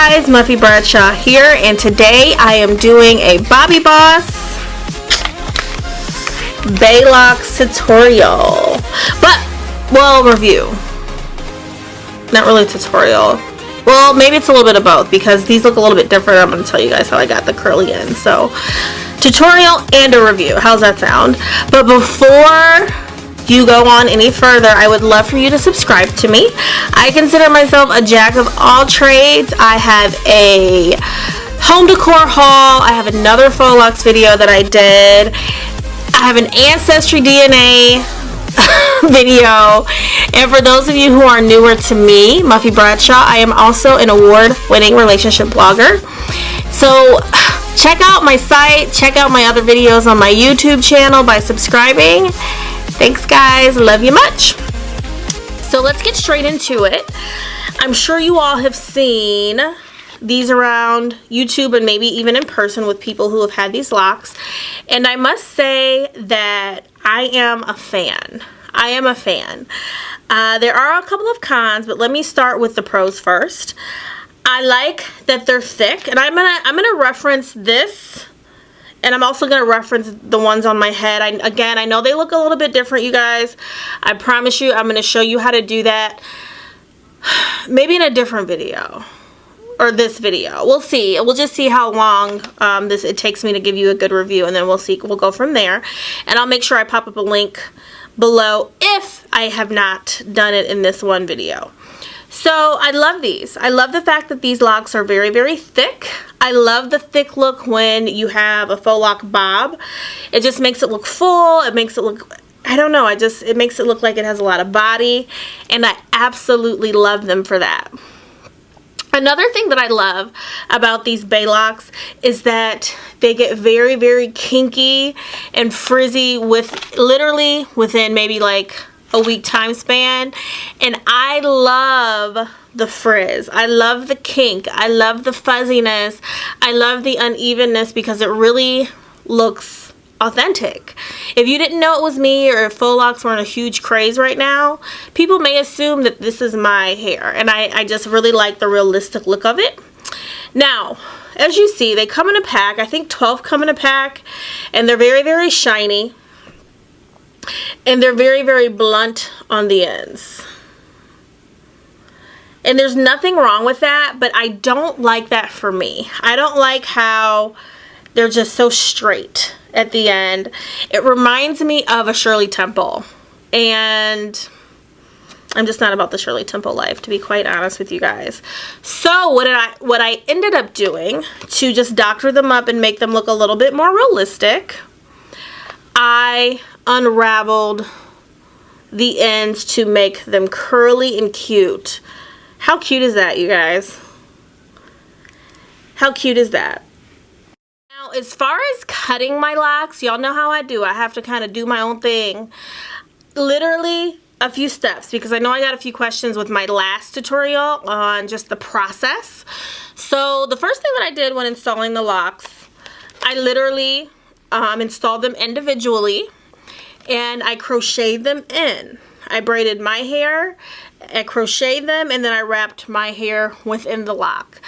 guys, Muffie Bradshaw here, and today I am doing a Bobbi Boss Bae Loc tutorial, review. Not really tutorial. Well, maybe it's a little bit of both because these look a little bit different. I'm going to tell you guys how I got the curly ends. So, tutorial and a review. How's that sound? But before you go on any further, I would love for you to subscribe to me. I consider myself a jack of all trades. I have a home decor haul. I have another faux Locs video that I did. I have an ancestry DNA video. And for those of you who are newer to me, Muffie Bradshaw, I am also an award-winning relationship blogger. So check out my site, check out my other videos on my YouTube channel by subscribing. Thanks guys, love you much. So let's get straight into it. I'm sure you all have seen these around YouTube and maybe even in person with people who have had these locks. And I must say that I am a fan. I am a fan. There are a couple of cons, but let me start with the pros first. I like that they're thick, and I'm gonna reference this. And I'm also going to reference the ones on my head. I know they look a little bit different, you guys. I promise you I'm going to show you how to do that. Maybe in a different video. Or this video. We'll see. We'll just see how long it takes me to give you a good review. And then we'll see. We'll go from there. And I'll make sure I pop up a link below if I have not done it in this one video. So I love these. I love the fact that these locks are very, very thick. I love the thick look when you have a faux lock bob. It just makes it look full. It makes it look, I don't know, it makes it look like it has a lot of body. And I absolutely love them for that. Another thing that I love about these Bae Locs is that they get very, very kinky and frizzy literally within maybe like a week time span. And I love the frizz. I love the kink. I love the fuzziness. I love the unevenness because it really looks authentic. If you didn't know it was me, or if faux locks were in a huge craze right now, people may assume that this is my hair, and I just really like the realistic look of it. Now, as you see, they come in a pack. I think 12 come in a pack, and they're very, very shiny. And they're very, very blunt on the ends. And there's nothing wrong with that, but I don't like that for me. I don't like how they're just so straight at the end. It reminds me of a Shirley Temple. And I'm just not about the Shirley Temple life, to be quite honest with you guys. So what I ended up doing to just doctor them up and make them look a little bit more realistic, I unraveled the ends to make them curly and cute. How cute is that, you guys? How cute is that? Now, as far as cutting my locks, y'all know how I do. I have to kind of do my own thing. Literally a few steps, because I know I got a few questions with my last tutorial on just the process. So the first thing that I did when installing the locks, I literally installed them individually, and I crocheted them in. I braided my hair, I crocheted them, and then I wrapped my hair within the lock.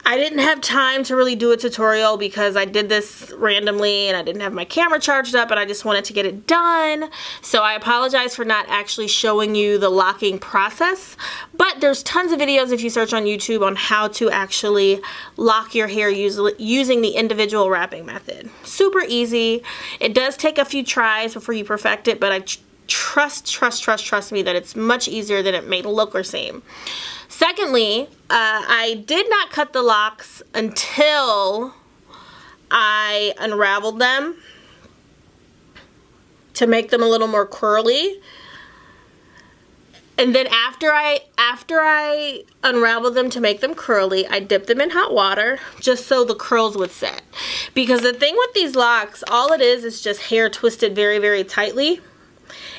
I didn't have time to really do a tutorial because I did this randomly and I didn't have my camera charged up, and I just wanted to get it done. So I apologize for not actually showing you the locking process. But there's tons of videos if you search on YouTube on how to actually lock your hair using the individual wrapping method. Super easy. It does take a few tries before you perfect it, but I trust me that it's much easier than it may look or seem. Secondly, I did not cut the locks until I unraveled them to make them a little more curly. And then after I unraveled them to make them curly, I dipped them in hot water just so the curls would set. Because the thing with these locks, all it is just hair twisted very, very tightly.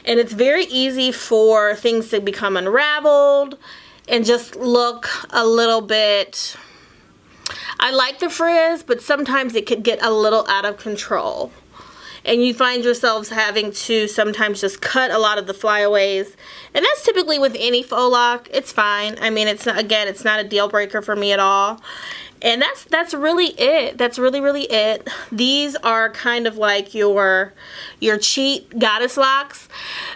And it's very easy for things to become unraveled and just look a little bit, I like the frizz, but sometimes it could get a little out of control. and you find yourselves having to sometimes just cut a lot of the flyaways. And that's typically with any faux loc. It's fine. I mean, it's not, again, it's not a deal breaker for me at all. And that's really it. That's really it. These are kind of like your cheat goddess locks,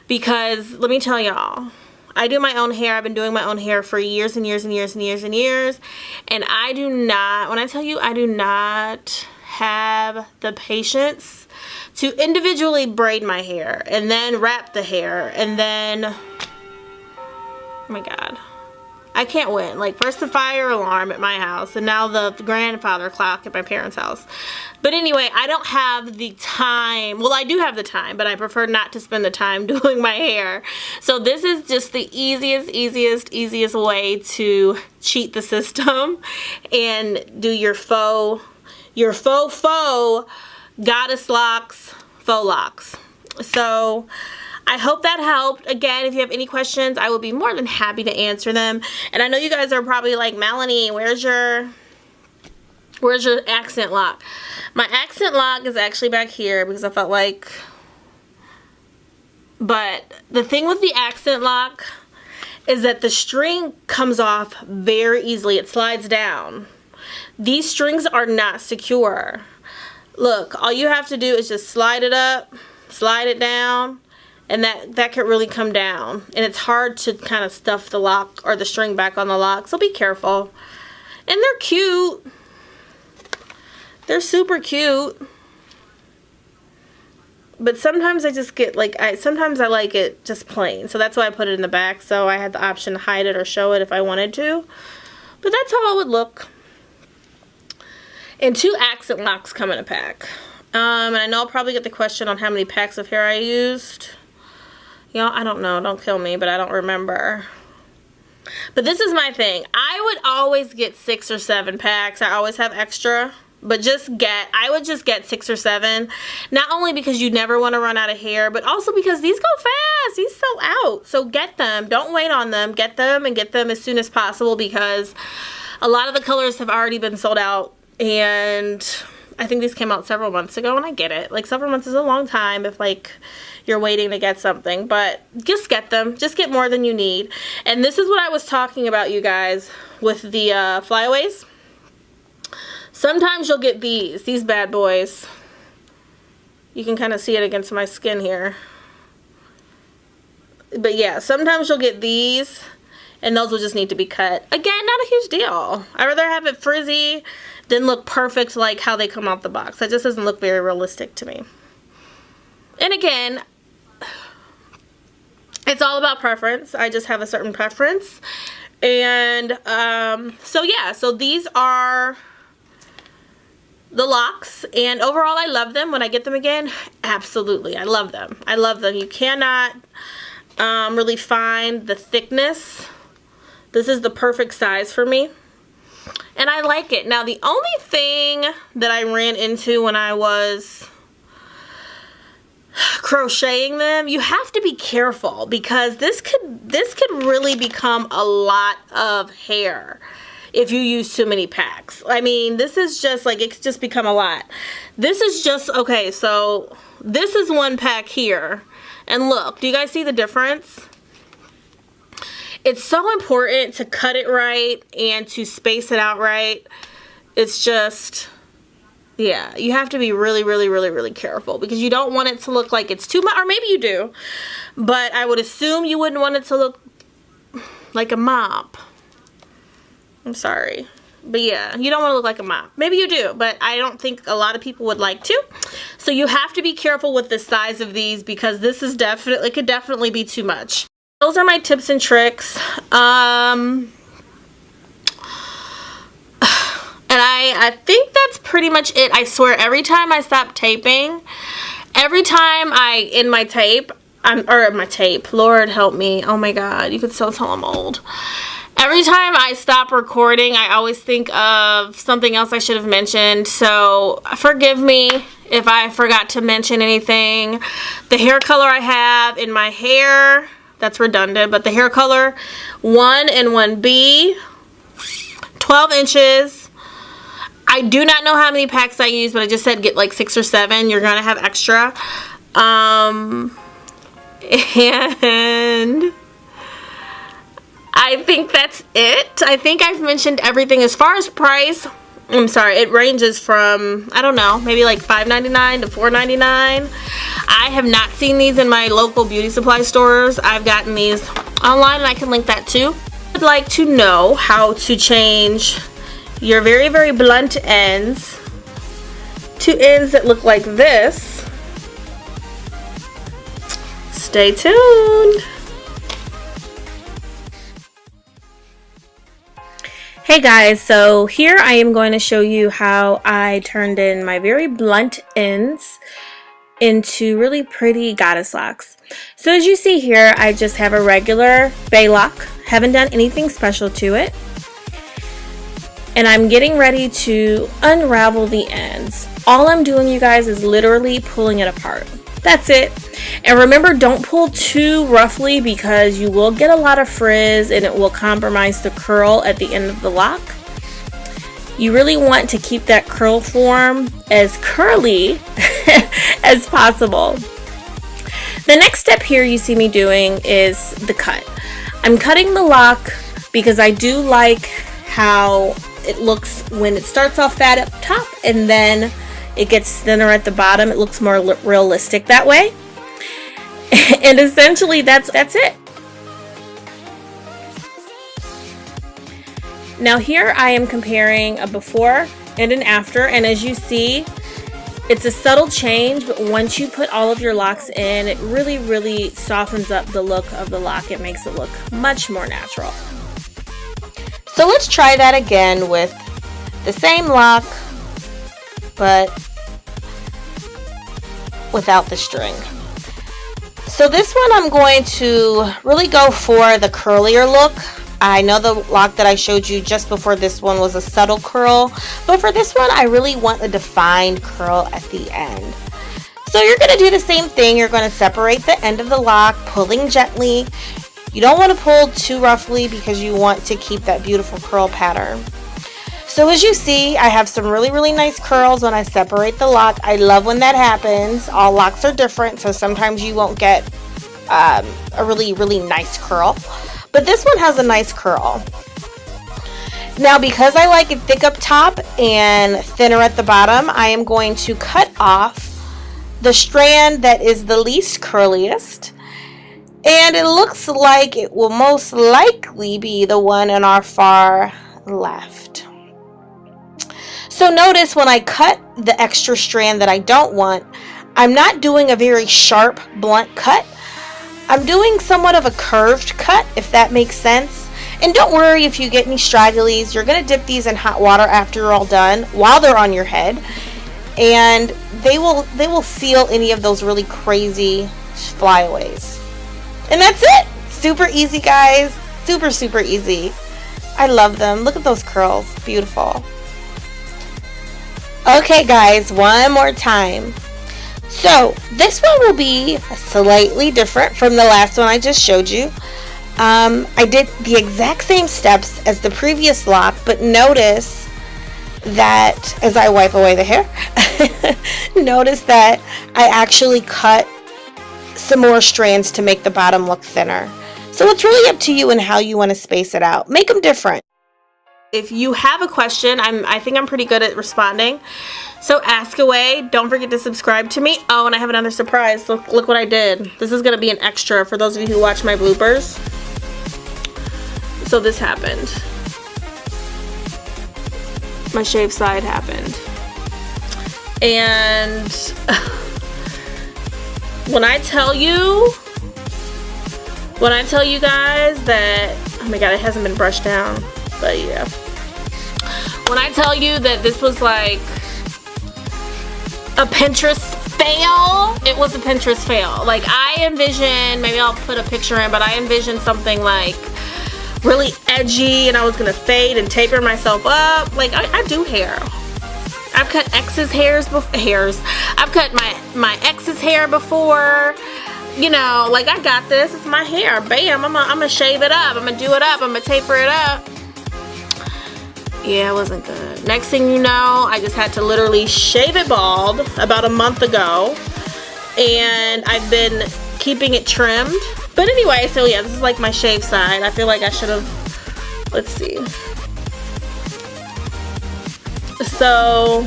because let me tell y'all, I do my own hair. I've been doing my own hair for years and years and years and years and years. And I do not, when I tell you, I do not have the patience to individually braid my hair and then wrap the hair and then, oh my God. I can't win. Like, first the fire alarm at my house, and now the grandfather clock at my parents' house. But anyway, I don't have the time. Well, I do have the time, but I prefer not to spend the time doing my hair. So this is just the easiest way to cheat the system and do your faux goddess locks, faux locks. So I hope that helped. Again, if you have any questions, I will be more than happy to answer them. And I know you guys are probably like, Melanie, where's your accent lock? My accent lock is actually back here because I felt like, but the thing with the accent lock is that the string comes off very easily. It slides down. These strings are not secure. Look, all you have to do is just slide it up, slide it down, and that could really come down. And it's hard to kind of stuff the lock or the string back on the lock, so be careful. And they're cute. They're super cute. But sometimes I just get like, sometimes I like it just plain. So that's why I put it in the back, so I had the option to hide it or show it if I wanted to. But that's how it would look. And 2 accent locks come in a pack. And I know I'll probably get the question on how many packs of hair I used. Y'all, I don't know. Don't kill me, but I don't remember. But this is my thing. I would always get 6 or 7 packs. I always have extra. But I would just get 6 or 7. Not only because you never want to run out of hair, but also because these go fast. These sell out. So get them. Don't wait on them. Get them and get them as soon as possible, because a lot of the colors have already been sold out. And I think these came out several months ago, and I get it. Like, several months is a long time if, like, you're waiting to get something. But just get them. Just get more than you need. And this is what I was talking about, you guys, with the flyaways. Sometimes you'll get these bad boys. You can kind of see it against my skin here. But yeah, sometimes you'll get these, and those will just need to be cut. Again, not a huge deal. I'd rather have it frizzy than look perfect like how they come out the box. That just doesn't look very realistic to me. And again, it's all about preference. I just have a certain preference. And so yeah, so these are the locks, and overall I love them. When I get them again, absolutely, I love them. I love them. You cannot really find the thickness. This is the perfect size for me, and I like it. Now, the only thing that I ran into when I was crocheting them, you have to be careful, because this could really become a lot of hair if you use too many packs. I mean, this is just like, it's just become a lot. This is just, okay, so this is 1 pack here. And look, do you guys see the difference? It's so important to cut it right and to space it out right. It's just, yeah, you have to be really careful, because you don't want it to look like it's too much, or maybe you do, but I would assume you wouldn't want it to look like a mop. I'm sorry, but yeah, you don't want to look like a mop. Maybe you do, but I don't think a lot of people would like to. So you have to be careful with the size of these, because this is definitely, it could definitely be too much. Those are my tips and tricks. And I think that's pretty much it. I swear, every time I stop taping, every time I end my tape, Lord help me. Oh my God, you could still tell I'm old. Every time I stop recording, I always think of something else I should have mentioned. So forgive me if I forgot to mention anything. The hair color I have in my hair, that's redundant, but the hair color 1 and 1B, 12 inches. I do not know how many packs I use, but I just said get like 6 or 7. You're gonna have extra. And I think that's it. I think I've mentioned everything. As far as price, I'm sorry, it ranges from, I don't know, maybe like $5.99 to $4.99. I have not seen these in my local beauty supply stores. I've gotten these online, and I can link that too. I'd like to know how to change your very, very blunt ends to ends that look like this. Stay tuned. Hey guys, so here I am going to show you how I turned in my very blunt ends into really pretty goddess locks. So as you see here, I just have a regular Bae Loc. Haven't done anything special to it. And I'm getting ready to unravel the ends. All I'm doing, you guys, is literally pulling it apart. That's it. And remember, don't pull too roughly because you will get a lot of frizz and it will compromise the curl at the end of the lock. You really want to keep that curl form as curly as possible. The next step here you see me doing is the cut. I'm cutting the lock because I do like how it looks when it starts off fat up top and then it gets thinner at the bottom. It looks more realistic that way. And essentially that's it. Now here I am comparing a before and an after, and as you see, it's a subtle change, but once you put all of your locks in, it really, really softens up the look of the lock. It makes it look much more natural. So let's try that again with the same lock, but without the string. So this one I'm going to really go for the curlier look. I know the lock that I showed you just before this one was a subtle curl, but for this one I really want a defined curl at the end. So you're going to do the same thing. You're going to separate the end of the lock, pulling gently. You don't want to pull too roughly because you want to keep that beautiful curl pattern. So as you see, I have some really, really nice curls when I separate the lock. I love when that happens. All locks are different, so sometimes you won't get a really, really nice curl. But this one has a nice curl. Now, because I like it thick up top and thinner at the bottom, I am going to cut off the strand that is the least curliest. And it looks like it will most likely be the one in our far left. So notice when I cut the extra strand that I don't want, I'm not doing a very sharp, blunt cut. I'm doing somewhat of a curved cut, if that makes sense. And don't worry if you get any stragglies. You're going to dip these in hot water after you're all done while they're on your head. And they will seal any of those really crazy flyaways. And that's it. Super easy, guys. Super, super easy. I love them. Look at those curls. Beautiful. Okay, guys, one more time. So this one will be slightly different from the last one I just showed you. I did the exact same steps as the previous lock, but notice that as I wipe away the hair, notice that I actually cut some more strands to make the bottom look thinner. So it's really up to you and how you want to space it out. Make them different. If you have a question, I think I'm pretty good at responding. So ask away. Don't forget to subscribe to me. Oh, and I have another surprise. Look what I did. This is going to be an extra for those of you who watch my bloopers. So this happened. My shaved side happened. And when I tell you guys that, oh my god, it hasn't been brushed down. But yeah, when I tell you that this was like a Pinterest fail, it was a Pinterest fail. Like I envisioned, maybe I'll put a picture in, but I envisioned something like really edgy, and I was gonna fade and taper myself up. Like I do hair. I've cut ex's hairs before. I've cut my ex's hair before. You know, like I got this. It's my hair. Bam. I'm gonna shave it up. I'm gonna do it up. I'm gonna taper it up. Yeah, it wasn't good. Next thing you know, I just had to literally shave it bald about a month ago. And I've been keeping it trimmed. But anyway, so yeah, this is like my shave side. I feel like I should have, let's see. So,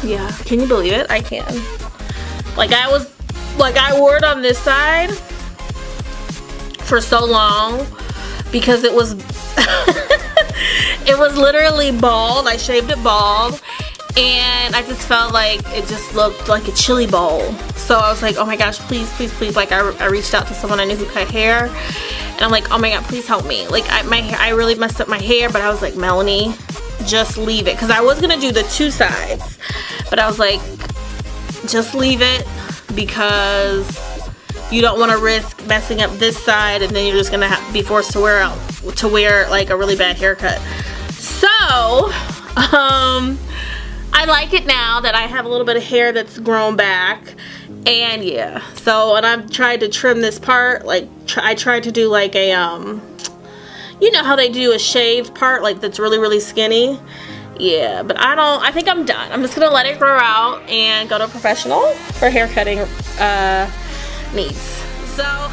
yeah, can you believe it? I can. Like I wore it on this side for so long because it was, it was literally bald. I shaved it bald. And I just felt like it just looked like a chili bowl. So I was like, oh my gosh, please, please, please. Like I reached out to someone I knew who cut hair. And I'm like, oh my god, please help me. Like I really messed up my hair, but I was like, Melanie, just leave it. Because I was going to do the two sides. But I was like, just leave it. Because you don't want to risk messing up this side. And then you're just going to be forced to wear like a really bad haircut. So, I like it now that I have a little bit of hair that's grown back. And yeah, so, and I've tried to trim this part, like, I tried to do like a, you know how they do a shaved part, like, that's really, really skinny? Yeah, but I think I'm done. I'm just gonna let it grow out and go to a professional for hair cutting, needs. So,